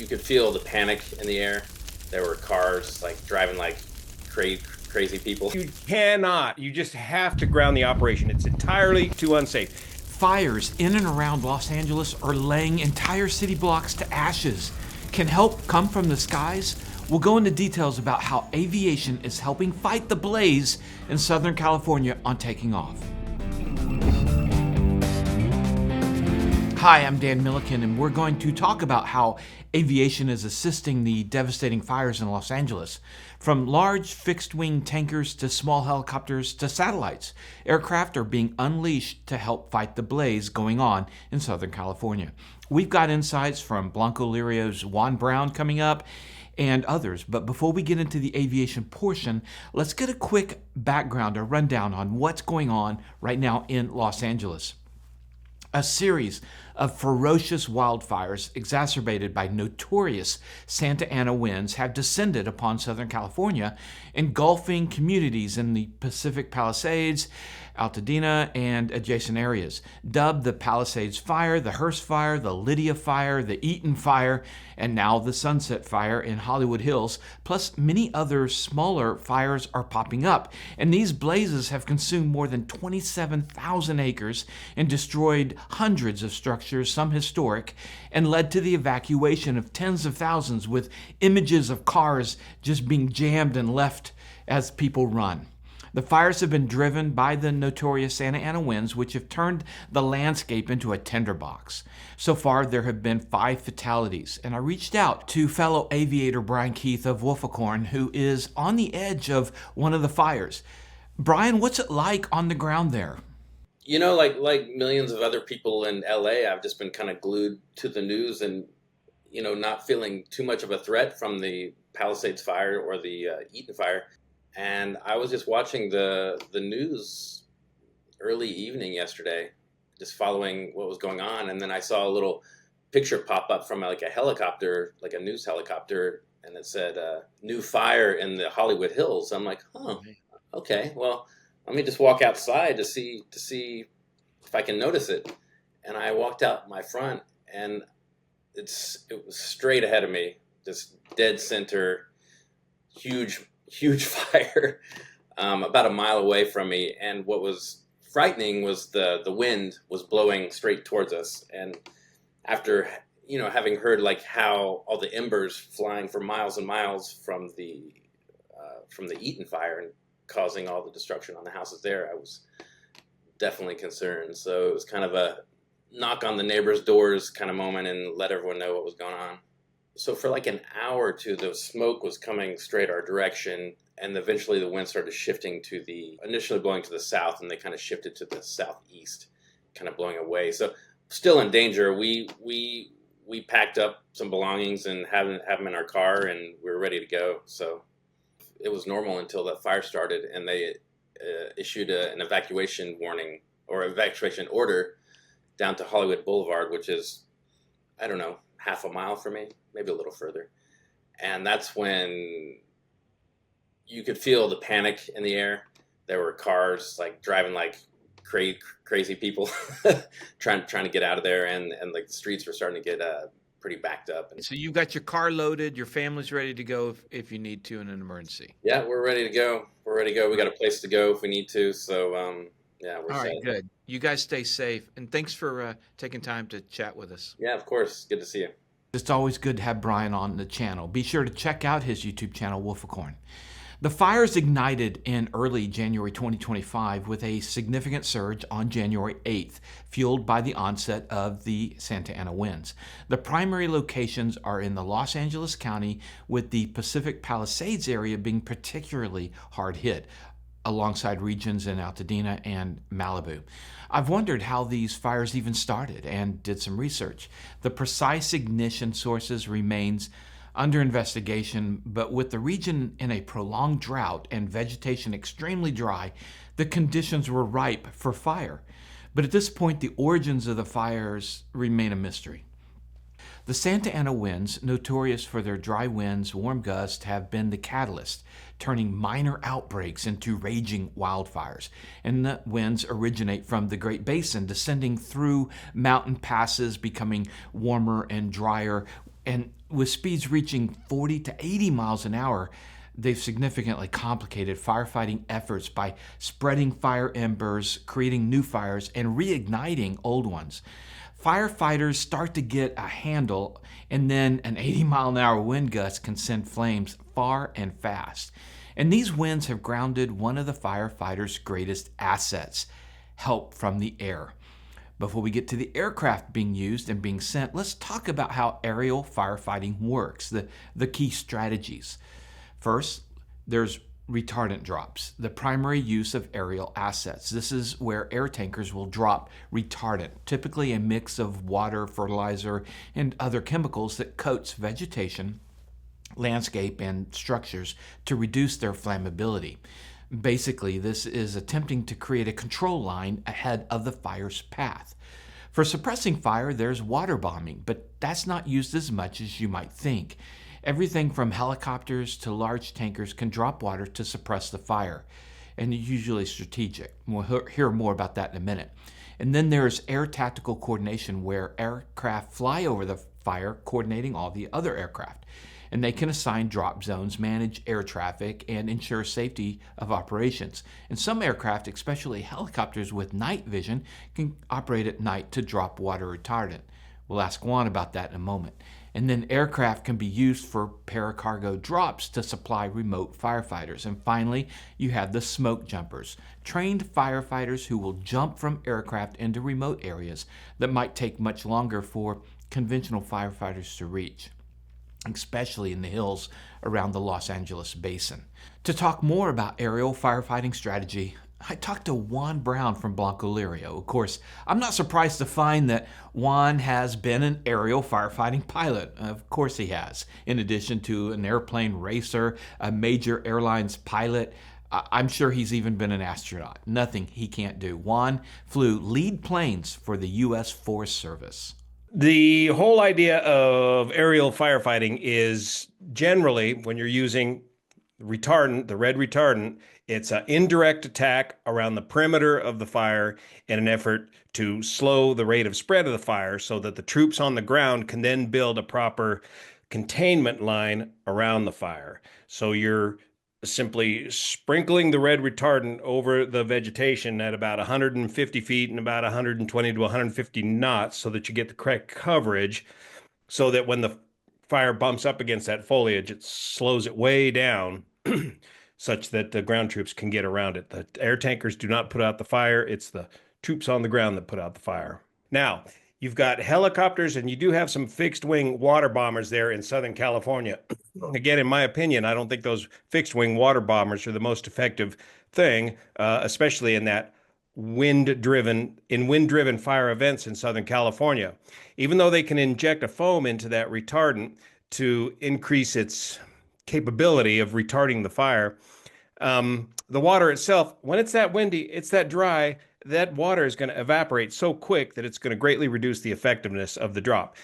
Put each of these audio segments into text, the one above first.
You could feel the panic in the air. There were cars like driving like crazy people. You cannot. You just have to ground the operation. It's entirely too unsafe. Fires in and around Los Angeles are laying entire city blocks to ashes. Can help come from the skies? We'll go into details about how aviation is helping fight the blaze in Southern California on taking off. Hi, I'm Dan Milliken, and we're going to talk about how aviation is assisting the devastating fires in Los Angeles. From large fixed-wing tankers to small helicopters to satellites, aircraft are being unleashed to help fight the blaze going on in Southern California. We've got insights from Blanco Lirio's Juan Browne coming up and others. But before we get into the aviation portion, let's get a quick background, a rundown on what's going on right now in Los Angeles. A series of ferocious wildfires exacerbated by notorious Santa Ana winds have descended upon Southern California, engulfing communities in the Pacific Palisades, Altadena, and adjacent areas. Dubbed the Palisades Fire, the Hearst Fire, the Lydia Fire, the Eaton Fire, and now the Sunset Fire in Hollywood Hills, plus many other smaller fires are popping up. And these blazes have consumed more than 27,000 acres and destroyed hundreds of structures, some historic, and led to the evacuation of tens of thousands, with images of cars just being jammed and left as people run. The fires have been driven by the notorious Santa Ana winds, which have turned the landscape into a tinderbox. So far, there have been 5 fatalities, and I reached out to fellow aviator Bryan Keith of Wolficorn, who is on the edge of one of the fires. Bryan, what's it like on the ground there? You know, like millions of other people in LA, I've just been kind of glued to the news and, not feeling too much of a threat from the Palisades Fire or the Eaton Fire. And I was just watching the news early evening yesterday, just following what was going on. And then I saw a little picture pop up from like a helicopter, like a news helicopter, and it said, new fire in the Hollywood Hills. I'm like, oh, okay, well, let me just walk outside to see if I can notice it. And I walked out my front, and it was straight ahead of me, just dead center, huge fire, about a mile away from me. And what was frightening was the wind was blowing straight towards us. And after having heard like how all the embers flying for miles and miles from the Eaton Fire and causing all the destruction on the houses there, I was definitely concerned. So it was kind of a knock on the neighbors' doors kind of moment and let everyone know what was going on. So for like an hour or two, the smoke was coming straight our direction, and eventually the wind started shifting initially blowing to the south, and they kind of shifted to the southeast, kind of blowing away. So still in danger. We packed up some belongings and have them in our car, and we were ready to go. So it was normal until the fire started, and they issued an evacuation warning or evacuation order down to Hollywood Boulevard, which is, I don't know, half a mile from me, maybe a little further. And that's when you could feel the panic in the air. There were cars like driving like crazy people trying to get out of there, and like the streets were starting to get pretty backed up. And so you've got your car loaded, your family's ready to go if you need to in an emergency. Yeah, we're ready to go. We got a place to go if we need to. So yeah, we're all set. Right, good. You guys stay safe, and thanks for taking time to chat with us. Yeah, of course. Good to see you. It's always good to have Bryan on the channel. Be sure to check out his YouTube channel, Wolficorn. The fires ignited in early January 2025 with a significant surge on January 8th, fueled by the onset of the Santa Ana winds. The primary locations are in the Los Angeles County, with the Pacific Palisades area being particularly hard hit, alongside regions in Altadena and Malibu. I've wondered how these fires even started and did some research. The precise ignition sources remains under investigation, but with the region in a prolonged drought and vegetation extremely dry, the conditions were ripe for fire. But at this point, the origins of the fires remain a mystery. The Santa Ana winds, notorious for their dry winds, warm gusts, have been the catalyst, turning minor outbreaks into raging wildfires. And the winds originate from the Great Basin, descending through mountain passes, becoming warmer and drier, and With speeds reaching 40 to 80 miles an hour, they've significantly complicated firefighting efforts by spreading fire embers, creating new fires, and reigniting old ones. Firefighters start to get a handle, and then an 80-mile-an-hour wind gust can send flames far and fast. And these winds have grounded one of the firefighters' greatest assets, help from the air. Before we get to the aircraft being used and being sent, let's talk about how aerial firefighting works, the key strategies. First, there's retardant drops, the primary use of aerial assets. This is where air tankers will drop retardant, typically a mix of water, fertilizer, and other chemicals that coats vegetation, landscape, and structures to reduce their flammability. Basically, this is attempting to create a control line ahead of the fire's path. For suppressing fire, there's water bombing, but that's not used as much as you might think. Everything from helicopters to large tankers can drop water to suppress the fire, and usually strategic. We'll hear more about that in a minute. And then there's air tactical coordination, where aircraft fly over the fire, coordinating all the other aircraft. And they can assign drop zones, manage air traffic, and ensure safety of operations. And some aircraft, especially helicopters with night vision, can operate at night to drop water retardant. We'll ask Juan about that in a moment. And then aircraft can be used for paracargo drops to supply remote firefighters. And finally, you have the smoke jumpers, trained firefighters who will jump from aircraft into remote areas that might take much longer for conventional firefighters to reach, especially in the hills around the Los Angeles basin. To talk more about aerial firefighting strategy, I talked to Juan Browne from Blanco Lirio. Of course, I'm not surprised to find that Juan has been an aerial firefighting pilot. Of course he has. In addition to an airplane racer, a major airlines pilot, I'm sure he's even been an astronaut. Nothing he can't do. Juan flew lead planes for the U.S. Forest Service. The whole idea of aerial firefighting is generally, when you're using retardant, the red retardant, it's an indirect attack around the perimeter of the fire in an effort to slow the rate of spread of the fire so that the troops on the ground can then build a proper containment line around the fire. So you're simply sprinkling the red retardant over the vegetation at about 150 feet and about 120 to 150 knots so that you get the correct coverage, so that when the fire bumps up against that foliage, it slows it way down such that the ground troops can get around it. The air tankers do not put out the fire. It's the troops on the ground that put out the fire. Now, you've got helicopters, and you do have some fixed-wing water bombers there in Southern California. Again, in my opinion, I don't think those fixed-wing water bombers are the most effective thing, especially in that wind-driven fire events in Southern California. Even though they can inject a foam into that retardant to increase its capability of retarding the fire, the water itself, when it's that windy, it's that dry, that water is going to evaporate so quick that it's going to greatly reduce the effectiveness of the drop.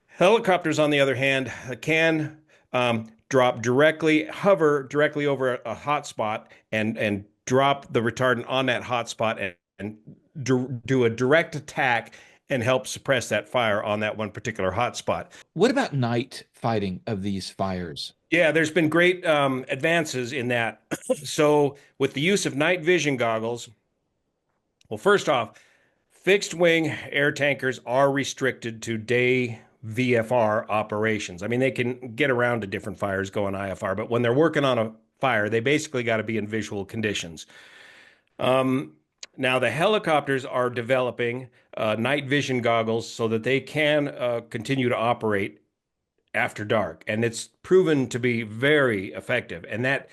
Helicopters, on the other hand, can hover directly over a hot spot and drop the retardant on that hot spot and do a direct attack and help suppress that fire on that one particular hot spot. What about night fighting of these fires? Yeah, there's been great advances in that. So with the use of night vision goggles, well, first off, fixed wing air tankers are restricted to day VFR operations. I mean, they can get around to different fires going IFR, but when they're working on a fire, they basically got to be in visual conditions. Now, the helicopters are developing night vision goggles so that they can continue to operate after dark, and it's proven to be very effective. And the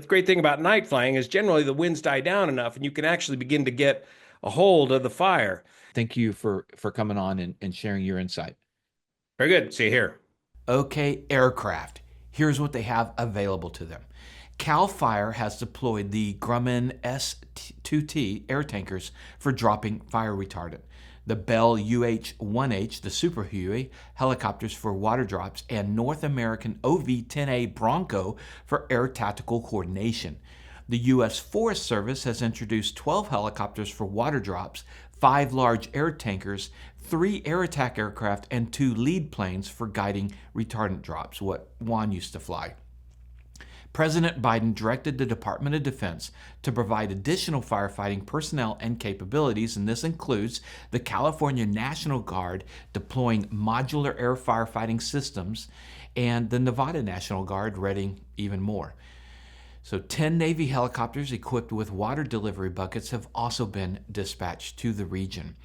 great thing about night flying is generally the winds die down enough, and you can actually begin to get a hold of the fire. Thank you for coming on and sharing your insight. Very good. See you here. Okay, aircraft. Here's what they have available to them. CAL FIRE has deployed the Grumman S-2T air tankers for dropping fire retardant. The Bell UH-1H, the Super Huey, helicopters for water drops, and North American OV-10A Bronco for air tactical coordination. The U.S. Forest Service has introduced 12 helicopters for water drops, 5 large air tankers, 3 air attack aircraft, and 2 lead planes for guiding retardant drops, what Juan used to fly. President Biden directed the Department of Defense to provide additional firefighting personnel and capabilities, and this includes the California National Guard deploying modular air firefighting systems and the Nevada National Guard readying even more. So 10 Navy helicopters equipped with water delivery buckets have also been dispatched to the region.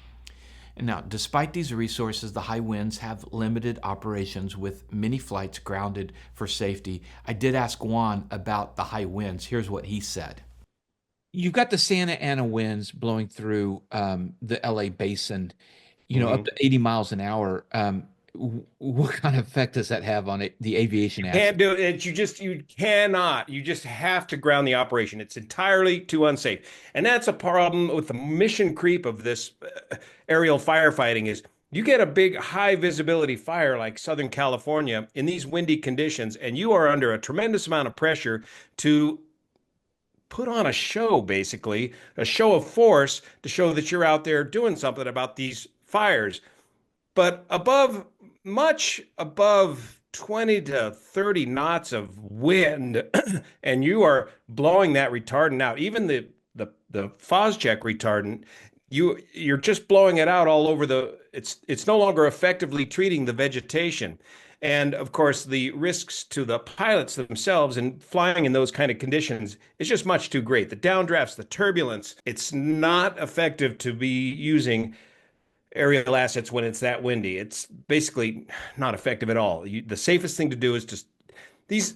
And now, despite these resources, the high winds have limited operations with many flights grounded for safety. I did ask Juan about the high winds. Here's what he said. You've got the Santa Ana winds blowing through the LA basin, up to 80 miles an hour. What kind of effect does that have on the aviation asset? Can't do it. You cannot. You just have to ground the operation. It's entirely too unsafe. And that's a problem with the mission creep of this aerial firefighting is you get a big high visibility fire like Southern California in these windy conditions, and you are under a tremendous amount of pressure to put on a show, basically, a show of force to show that you're out there doing something about these fires. But much above 20 to 30 knots of wind, and you are blowing that retardant out. Even the Phosgec retardant, you're just blowing it out all over it's no longer effectively treating the vegetation. And of course, the risks to the pilots themselves and flying in those kind of conditions is just much too great. The downdrafts, the turbulence, it's not effective to be using aerial assets when it's that windy. It's basically not effective at all. The safest thing to do is just these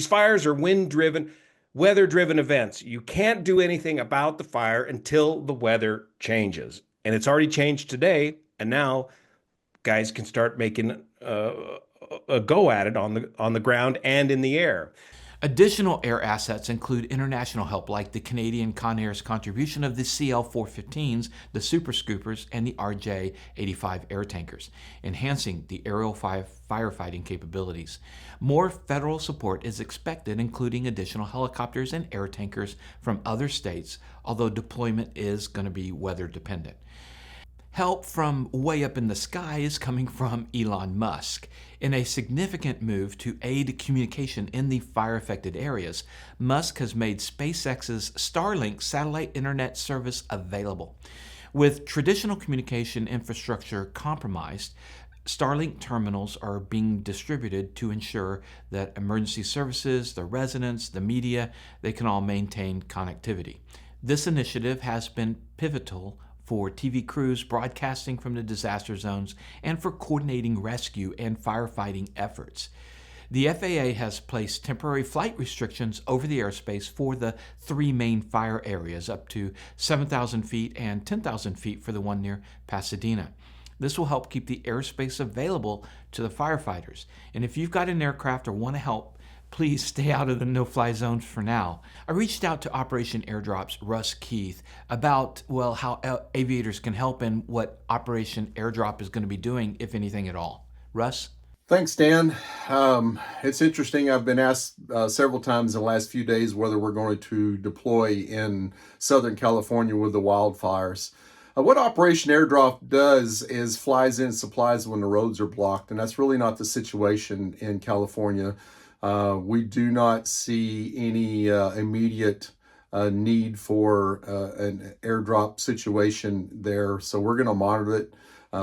fires are wind-driven, weather-driven events. You can't do anything about the fire until the weather changes. And it's already changed today, and now guys can start making a go at it on the ground and in the air. Additional air assets include international help like the Canadian Conair's contribution of the CL-415s, the Super Scoopers, and the RJ-85 air tankers, enhancing the aerial firefighting capabilities. More federal support is expected, including additional helicopters and air tankers from other states, although deployment is going to be weather dependent. Help from way up in the sky is coming from Elon Musk. In a significant move to aid communication in the fire-affected areas, Musk has made SpaceX's Starlink satellite internet service available. With traditional communication infrastructure compromised, Starlink terminals are being distributed to ensure that emergency services, the residents, the media, they can all maintain connectivity. This initiative has been pivotal for TV crews broadcasting from the disaster zones and for coordinating rescue and firefighting efforts. The FAA has placed temporary flight restrictions over the airspace for the 3 main fire areas, up to 7,000 feet and 10,000 feet for the one near Pasadena. This will help keep the airspace available to the firefighters. And if you've got an aircraft or want to help, please stay out of the no-fly zones for now. I reached out to Operation Airdrop's Russ Keith about, how aviators can help and what Operation Airdrop is going to be doing, if anything at all. Russ? Thanks, Dan. It's interesting. I've been asked several times in the last few days whether we're going to deploy in Southern California with the wildfires. What Operation Airdrop does is flies in supplies when the roads are blocked, and that's really not the situation in California. We do not see any immediate need for an airdrop situation there, so we're going to monitor it.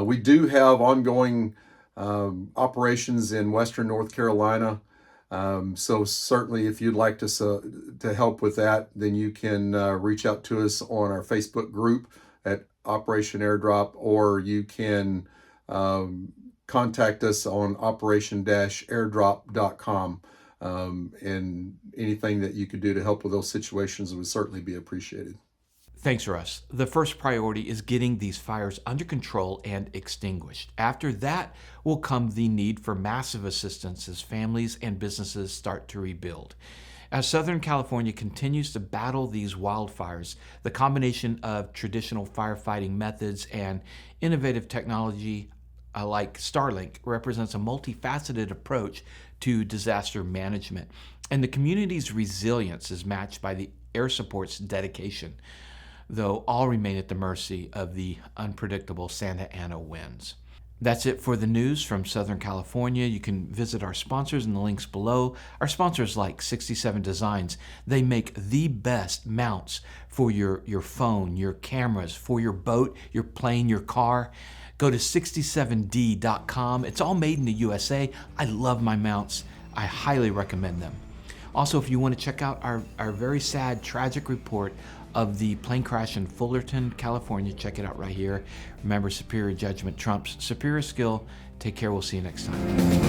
We do have ongoing operations in Western North Carolina, so certainly if you'd like to help with that, then you can reach out to us on our Facebook group at Operation Airdrop, or you can contact us on operation-airdrop.com. And anything that you could do to help with those situations would certainly be appreciated. Thanks, Russ. The first priority is getting these fires under control and extinguished. After that will come the need for massive assistance as families and businesses start to rebuild. As Southern California continues to battle these wildfires, the combination of traditional firefighting methods and innovative technology like Starlink represents a multifaceted approach to disaster management, and the community's resilience is matched by the air support's dedication. though all remain at the mercy of the unpredictable Santa Ana winds. That's it for the news from Southern California. You can visit our sponsors in the links below. Our sponsors like 67 Designs. They make the best mounts for your phone, your cameras, for your boat, your plane, your car. Go to 67d.com. It's all made in the USA. I love my mounts. I highly recommend them. Also, if you want to check out our very sad, tragic report of the plane crash in Fullerton, California, check it out right here. Remember, superior judgment trumps superior skill. Take care. We'll see you next time.